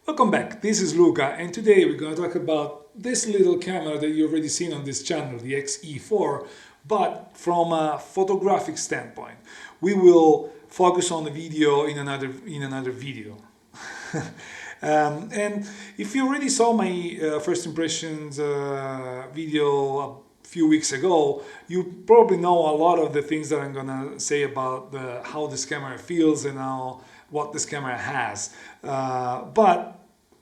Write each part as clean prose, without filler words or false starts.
Welcome back, this is Luca, and today we're going to talk about this little camera that you've already seen on this channel, the X-E4, but from a photographic standpoint. We will focus on the video in another video. And if you already saw my first impressions video a few weeks ago, you probably know a lot of the things that I'm gonna say about how this camera feels and what this camera has.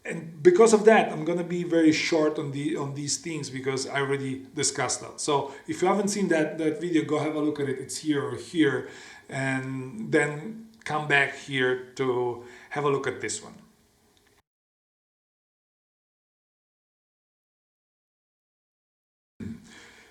And because of that, I'm gonna be very short on these things because I already discussed that. So if you haven't seen that video, go have a look at it. It's here or here, and then come back here to have a look at this one.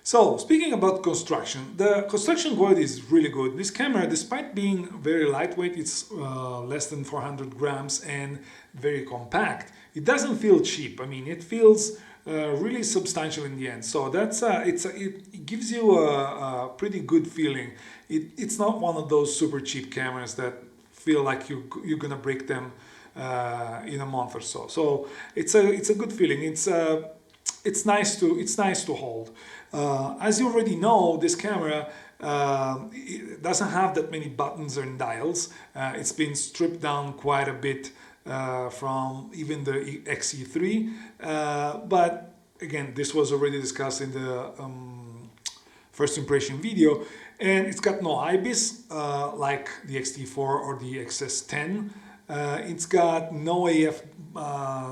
So, speaking about construction, the construction quality is really good. This camera, despite being very lightweight, it's less than 400 grams and very compact. It doesn't feel cheap. I mean, it feels really substantial in the end. So it gives you a pretty good feeling. It's not one of those super cheap cameras that feel like you're gonna break them in a month or so. So it's a good feeling. It's nice to hold. As you already know, this camera it doesn't have that many buttons and dials. It's been stripped down quite a bit from even the X-E3, but again, this was already discussed in the first impression video, and it's got no IBIS like the X-T4 or the XS10. It's got no AF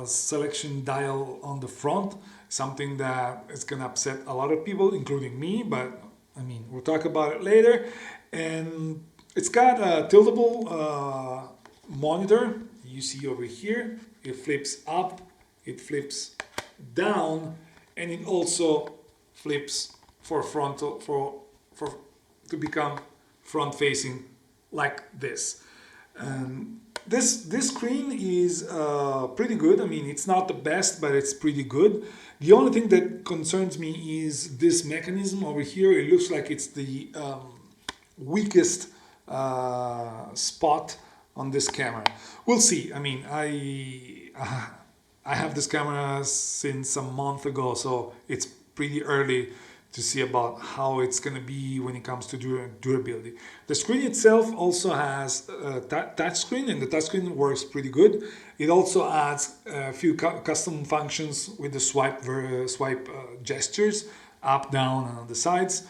selection dial on the front, something that is going to upset a lot of people, including me, but I mean, we'll talk about it later. And it's got a tiltable monitor. You see over here, it flips up, it flips down, and it also flips for frontal, to become front facing like this. This screen is pretty good. I mean, it's not the best, but it's pretty good. The only thing that concerns me is this mechanism over here. It looks like it's the weakest spot on this camera. We'll see. I mean, I have this camera since a month ago, so it's pretty early to see about how it's going to be when it comes to durability. The screen itself also has a touch screen, and the touch screen works pretty good. It also adds a few custom functions with the swipe gestures, up, down, and on the sides,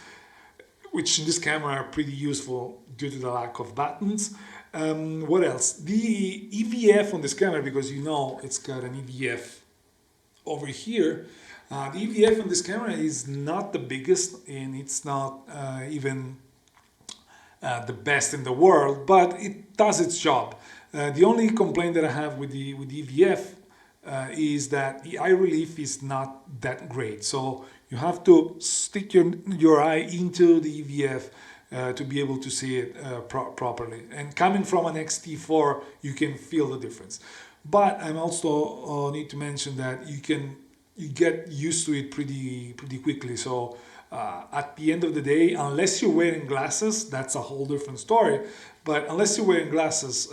which in this camera are pretty useful due to the lack of buttons. What else? The EVF on this camera, because you know it's got an EVF over here. The EVF on this camera is not the biggest, and it's not even the best in the world, but it does its job. The only complaint that I have with the EVF is that the eye relief is not that great. So you have to stick your eye into the EVF to be able to see it properly. And coming from an X-T4, you can feel the difference. But I also need to mention that you get used to it pretty quickly. So at the end of the day, unless you're wearing glasses, that's a whole different story. But unless you're wearing glasses,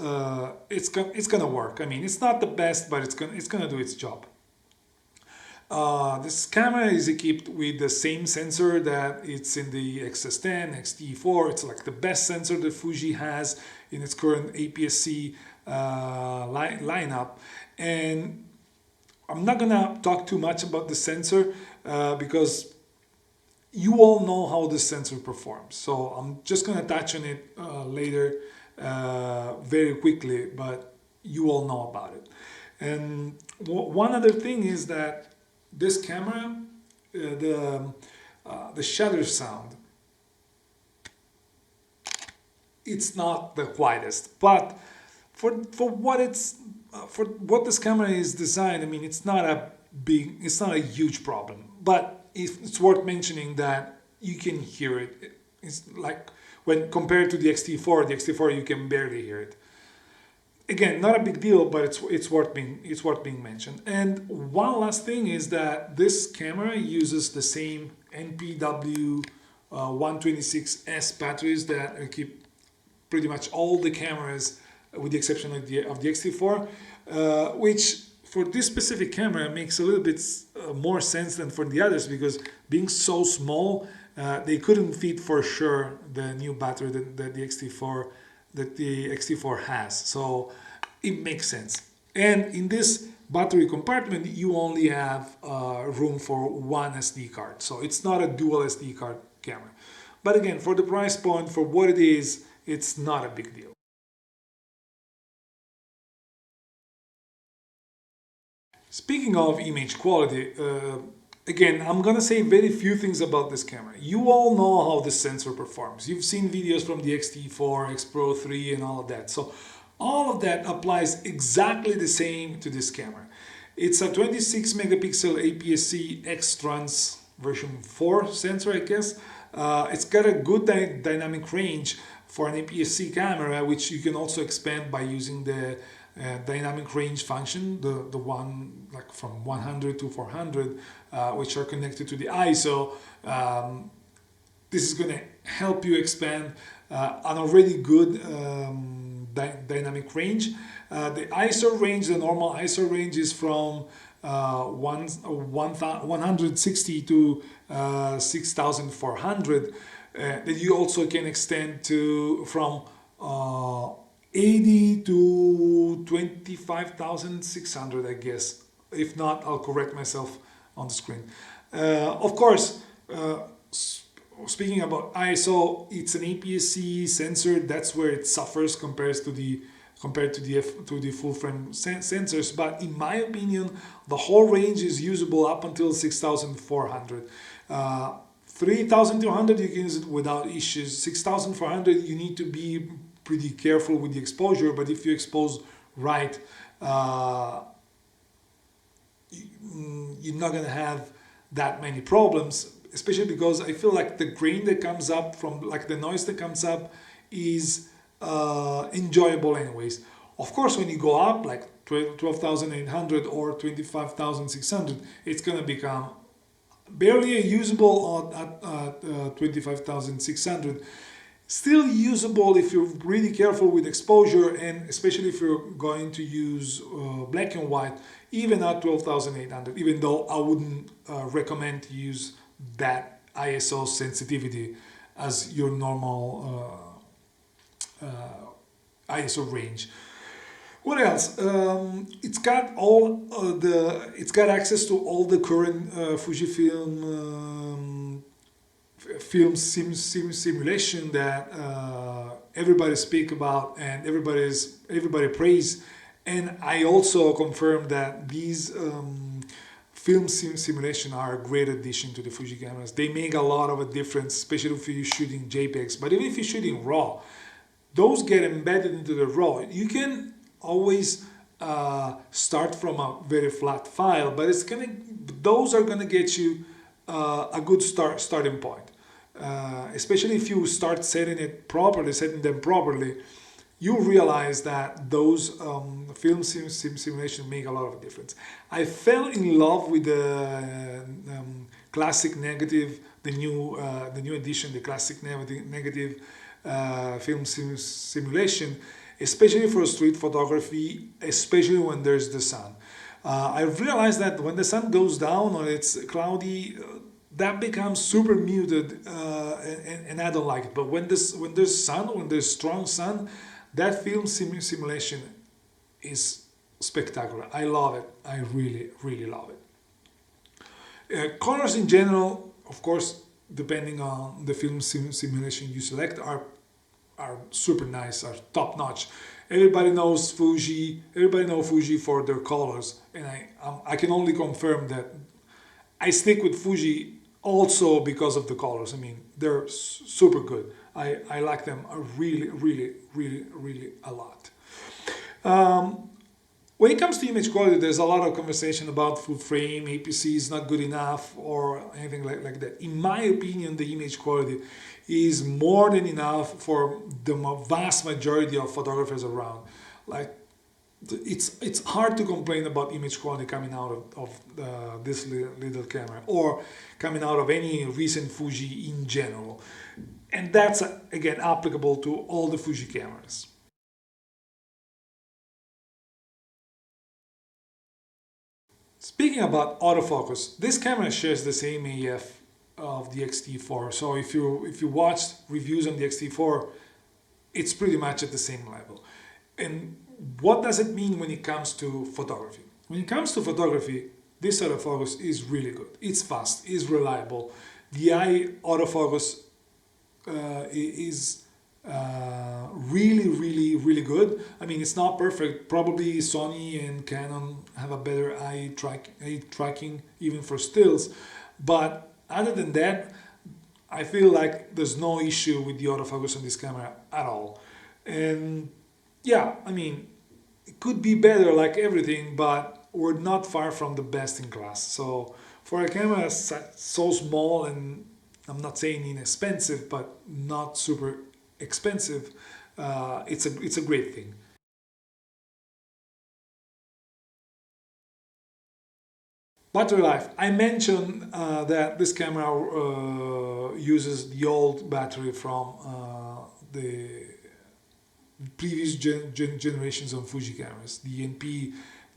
it's gonna work. I mean, it's not the best, but it's gonna do its job. This camera is equipped with the same sensor that it's in the XS10, X-T4. It's like the best sensor that Fuji has in its current APS-C lineup. And I'm not gonna talk too much about the sensor because you all know how this sensor performs. So I'm just gonna touch on it later very quickly, but you all know about it. And one other thing is that this camera, the shutter sound, it's not the quietest, but for what this camera is designed, I mean, it's not a huge problem, but it's worth mentioning that you can hear it. It's like when compared to the X-T4 you can barely hear it. Again, not a big deal, but it's worth being mentioned. And one last thing is that this camera uses the same NPW 126S batteries that keep pretty much all the cameras with the exception of the X-E4, which for this specific camera makes a little bit more sense than for the others, because being so small, they couldn't fit for sure the new battery that the X-E4 has. So it makes sense. And in this battery compartment, you only have room for one SD card. So it's not a dual SD card camera. But again, for the price point, for what it is, it's not a big deal. Speaking of image quality, again, I'm gonna say very few things about this camera. You all know how this sensor performs. You've seen videos from the X-T4, X Pro 3 and all of that. So all of that applies exactly the same to this camera. It's a 26 megapixel APS-C X-Trans version 4 sensor, I guess. It's got a good dynamic range for an APS-C camera, which you can also expand by using the dynamic range function, the one like from 100 to 400, which are connected to the ISO. This is going to help you expand an already good dynamic range. The ISO range, the normal ISO range, is from 160 to 6400. That you also can extend to from 80 to 25,600, I guess. If not, I'll correct myself on the screen. Of course, speaking about ISO, it's an APS-C sensor. That's where it suffers compared to the full frame sensors. But in my opinion, the whole range is usable up until 6,400. 3,200 you can use it without issues. 6,400 you need to be pretty careful with the exposure, but if you expose right, you're not gonna have that many problems, especially because I feel like the grain that comes up from, like the noise that comes up, is enjoyable anyways. Of course, when you go up like 12,800 or 25,600, it's gonna become barely usable at 25,600. Still usable if you're really careful with exposure, and especially if you're going to use black and white, even at 12,800, even though I wouldn't recommend to use that ISO sensitivity as your normal ISO range. What else? It's got it's got access to all the current Fujifilm film simulation that everybody speak about and everybody praise. And I also confirm that these film simulation are a great addition to the Fuji cameras. They make a lot of a difference, especially if you're shooting JPEGs. But even if you're shooting RAW, those get embedded into the RAW. You can always start from a very flat file, but those are gonna get you a good starting point. Especially if you start setting them properly, you realize that those film simulation make a lot of difference. I fell in love with the classic negative, the new edition, the classic negative film simulation, especially for street photography, especially when there's the sun. I realized that when the sun goes down or it's cloudy, that becomes super muted, and I don't like it. But when there's strong sun, that film simulation is spectacular. I love it. I really, really love it. Colors in general, of course, depending on the film simulation you select, are super nice, are top notch. Everybody knows Fuji. Everybody knows Fuji for their colors, and I can only confirm that I stick with Fuji also because of the colors. I mean, they're super good. I like them really, really, really, really a lot. When it comes to image quality, there's a lot of conversation about full frame, APS-C is not good enough, or anything like that. In my opinion, the image quality is more than enough for the vast majority of photographers around. Like, it's hard to complain about image quality coming out of this little camera, or coming out of any recent Fuji in general. And that's, again, applicable to all the Fuji cameras. Speaking about autofocus, this camera shares the same AF of the X-E4. So if you watched reviews on the X-E4, it's pretty much at the same level. And what does it mean when it comes to photography? When it comes to photography, this autofocus is really good. It's fast, it's reliable. The eye autofocus is really good. I mean, it's not perfect. Probably Sony and Canon have a better eye tracking even for stills. But other than that, I feel like there's no issue with the autofocus on this camera at all. And yeah, I mean, it could be better like everything, but we're not far from the best in class. So for a camera so small, and I'm not saying inexpensive, but not super expensive, it's a great thing. Battery life. I mentioned that this camera uses the old battery from the previous generations of Fuji cameras, the NP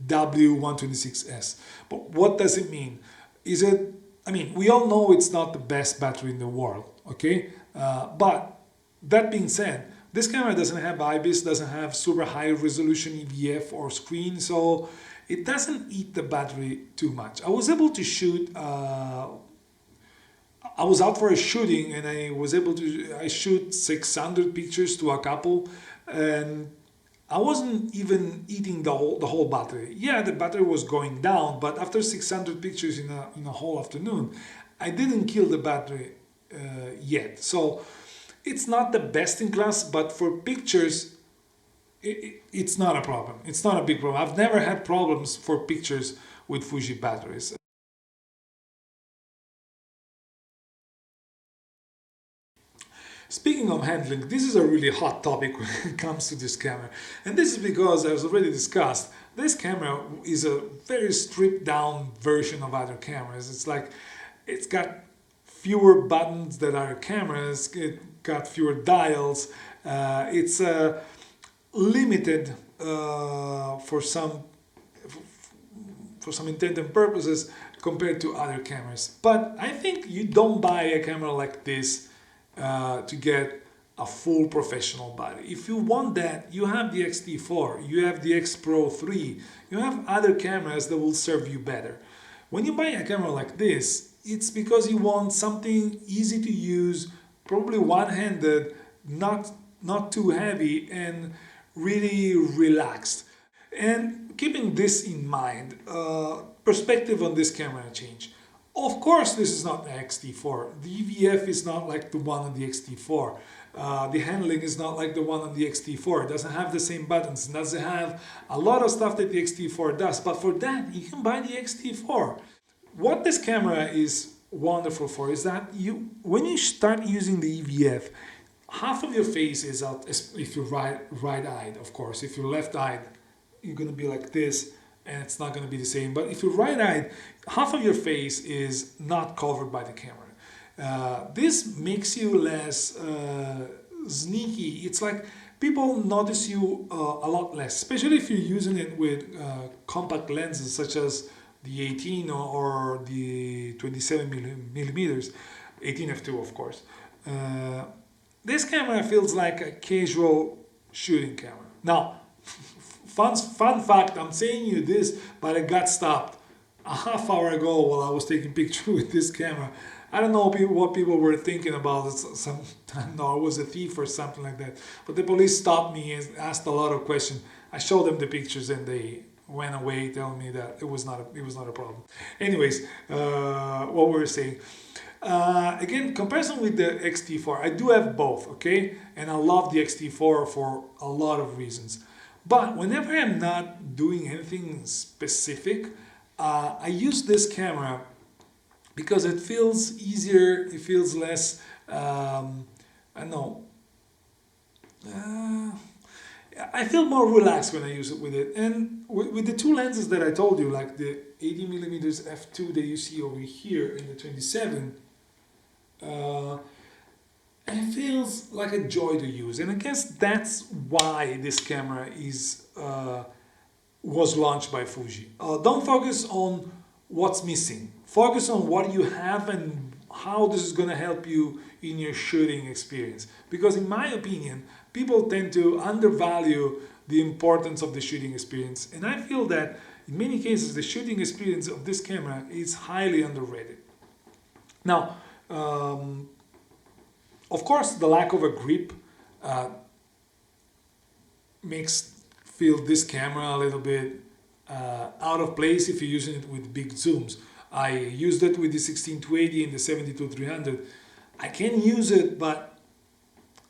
W126S. But what does it mean? Is it, I mean, we all know it's not the best battery in the world, okay? But that being said, this camera doesn't have IBIS, doesn't have super high resolution EVF or screen, so it doesn't eat the battery too much. I was able to shoot, I was out for a shooting and I shoot 600 pictures to a couple, and I wasn't even eating the whole battery. Yeah, the battery was going down, but after 600 pictures in a whole afternoon, I didn't kill the battery yet. So it's not the best in class, but for pictures, it's not a problem. It's not a big problem. I've never had problems for pictures with Fuji batteries. Speaking of handling, this is a really hot topic when it comes to this camera. And this is because, as already discussed, this camera is a very stripped down version of other cameras. It's like, it's got fewer buttons than other cameras, it got fewer dials, it's limited for some intent and purposes compared to other cameras. But I think you don't buy a camera like this to get a full professional body. If you want that, you have the X-E4, you have the X Pro 3, you have other cameras that will serve you better. When you buy a camera like this, it's because you want something easy to use, probably one-handed, not too heavy, and really relaxed. And keeping this in mind, perspective on this camera change. Of course, this is not the X-E4. The EVF is not like the one on the X-E4. The handling is not like the one on the X-E4. It doesn't have the same buttons. It doesn't have a lot of stuff that the X-E4 does. But for that, you can buy the X-E4. What this camera is wonderful for is that when you start using the EVF, half of your face is out, if you're right-eyed, of course. If you're left-eyed, you're going to be like this, and it's not going to be the same. But if you're right-eyed, half of your face is not covered by the camera. This makes you less sneaky. It's like people notice you a lot less, especially if you're using it with compact lenses such as the 18 or the 27 millimeters, 18 f2 of course. This camera feels like a casual shooting camera. Now, fun fact, I'm saying you this, but I got stopped a half hour ago while I was taking pictures with this camera. I don't know what people were thinking about. No, I was a thief or something like that. But the police stopped me and asked a lot of questions. I showed them the pictures and they went away telling me that it was not a problem. Anyways, what we were saying. Again, comparison with the X-E4, I do have both, okay? And I love the X-E4 for a lot of reasons. But whenever I'm not doing anything specific, I use this camera because it feels easier, it feels less, I don't know, I feel more relaxed when I use it with it. And with the two lenses that I told you, like the 80mm f2 that you see over here and the 27, it feels like a joy to use. And I guess that's why this camera was launched by Fuji. Don't focus on what's missing. Focus on what you have and how this is going to help you in your shooting experience. Because in my opinion, people tend to undervalue the importance of the shooting experience. And I feel that in many cases, the shooting experience of this camera is highly underrated. Now, of course, the lack of a grip makes feel this camera a little bit out of place if you're using it with big zooms. I used it with the 16-280 and the 72-300. I can use it, but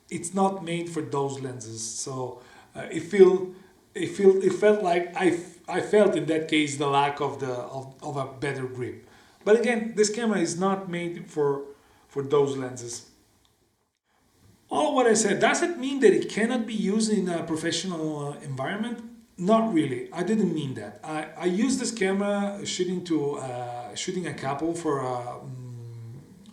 it's not made for those lenses. So it felt like I felt in that case the lack of a better grip. But again, this camera is not made for those lenses. All what I said, does it mean that it cannot be used in a professional environment? Not really. I didn't mean that. I used this camera shooting a couple for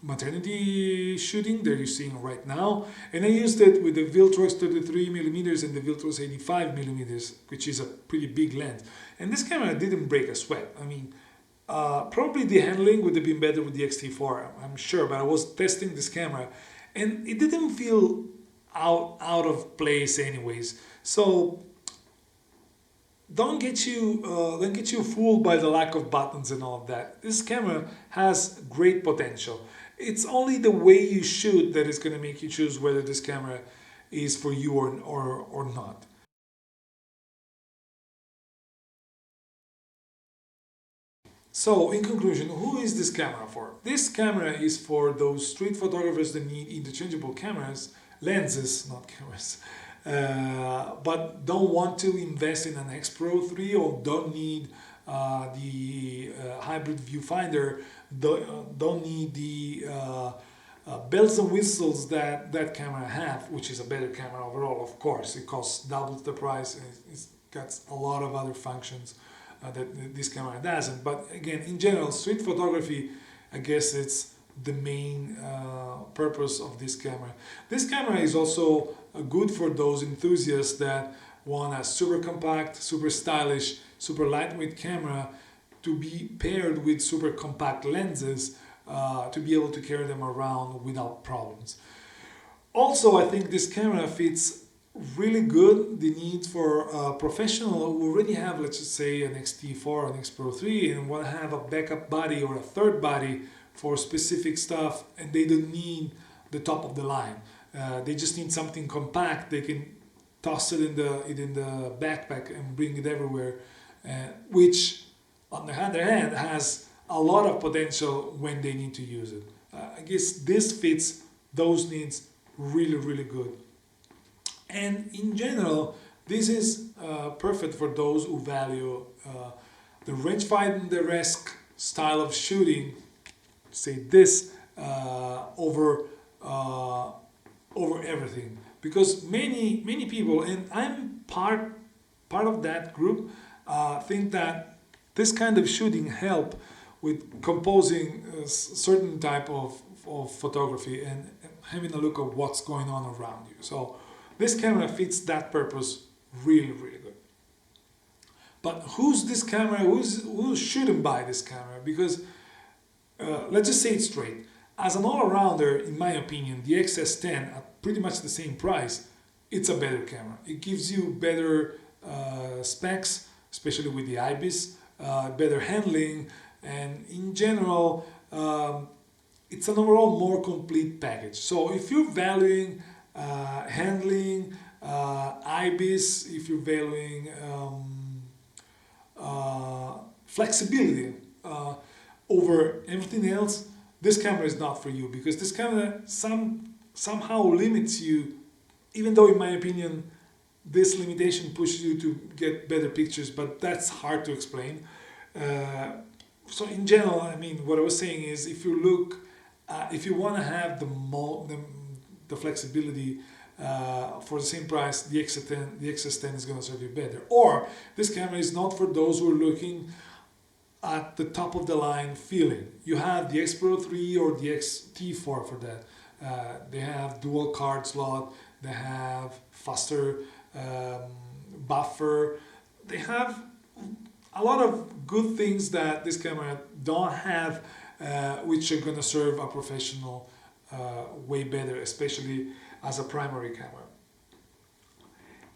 maternity shooting that you're seeing right now, and I used it with the Viltrox 33mm and the Viltrox 85mm, which is a pretty big lens. And this camera didn't break a sweat. I mean, probably the handling would have been better with the X-E4, I'm sure, but I was testing this camera and it didn't feel out of place anyways. So don't get you fooled by the lack of buttons and all of that. This camera has great potential. It's only the way you shoot that is going to make you choose whether this camera is for you or not. So, in conclusion, who is this camera for? This camera is for those street photographers that need interchangeable lenses, not cameras, but don't want to invest in an X Pro 3 or don't need the hybrid viewfinder, don't need the bells and whistles that camera have, which is a better camera overall, of course. It costs double the price and it's got a lot of other functions that this camera doesn't. But again, in general, street photography, I guess it's the main purpose of this camera. This camera is also good for those enthusiasts that want a super compact, super stylish, super lightweight camera to be paired with super compact lenses to be able to carry them around without problems. Also, I think this camera fits really good the need for a professional who already have, let's just say, an X-T4 or an X Pro 3 and want to have a backup body or a third body for specific stuff, and they don't need the top of the line. They just need something compact. They can toss it in the backpack and bring it everywhere, which on the other hand has a lot of potential when they need to use it. I guess this fits those needs really good. And in general, this is perfect for those who value the rangefinder-esque style of shooting, say this, over everything. Because many people, and I'm part of that group, think that this kind of shooting help with composing a certain type of photography and having a look at what's going on around you. So this camera fits that purpose really good. But who's this camera? Who shouldn't buy this camera? Because let's just say it straight. As an all-arounder, in my opinion, the XS10 at pretty much the same price, it's a better camera. It gives you better specs, especially with the IBIS, better handling, and in general, it's an overall more complete package. So if you're valuing handling, IBIS, if you're valuing flexibility over everything else, this camera is not for you, because this camera somehow limits you, even though in my opinion this limitation pushes you to get better pictures, but that's hard to explain. So in general, I mean, what I was saying is, if you look, if you want to have the flexibility for the same price, the XS10 is going to serve you better. Or this camera is not for those who are looking at the top of the line feeling. You have the X Pro 3 or the X-T4 for that. They have dual card slot, they have faster buffer, they have a lot of good things that this camera don't have, which are gonna serve a professional way better, especially as a primary camera.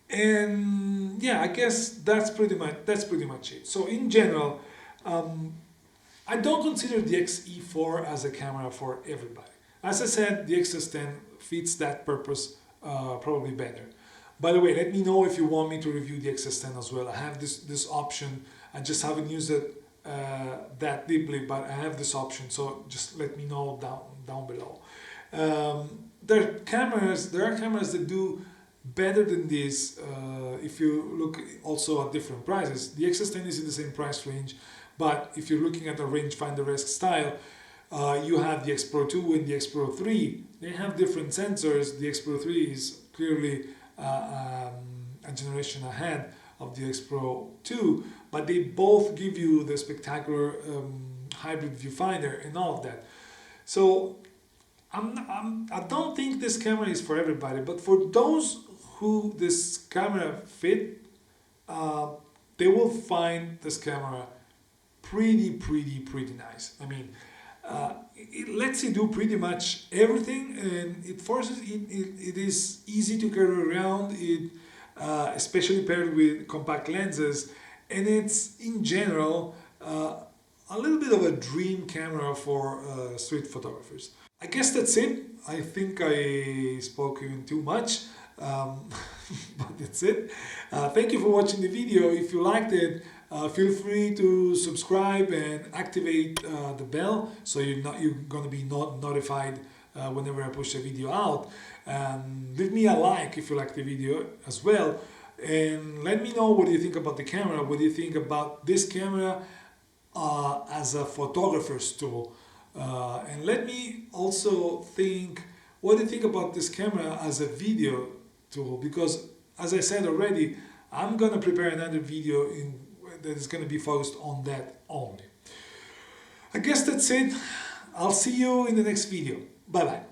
And yeah, I guess that's pretty much it. So in general, I don't consider the X-E4 as a camera for everybody. As I said, the XS10 fits that purpose probably better. By the way, let me know if you want me to review the XS10 as well. I have this option. I just haven't used it that deeply, but I have this option, so just let me know down below. There are cameras that do better than this. If you look also at different prices, the XS10 is in the same price range, but if you're looking at a rangefinder-esque style, you have the X Pro 2 and the X Pro 3. They have different sensors. The X Pro 3 is clearly a generation ahead of the X Pro 2, but they both give you the spectacular hybrid viewfinder and all of that. So I don't think this camera is for everybody, but for those who this camera fit, they will find this camera pretty nice. I mean, it lets you do pretty much everything, and it is easy to carry around. Especially paired with compact lenses, and it's in general a little bit of a dream camera for street photographers. I guess that's it. I think I spoke even too much, but that's it. Thank you for watching the video. If you liked it, feel free to subscribe and activate the bell so you're gonna be notified whenever I push a video out. Leave me a like if you like the video as well, and let me know what do you think about the camera. What do you think about this camera as a photographer's tool, and let me also think what do you think about this camera as a video tool, because as I said already, I'm gonna prepare another video that is gonna be focused on that only. I guess that's it. I'll see you in the next video. Bye bye.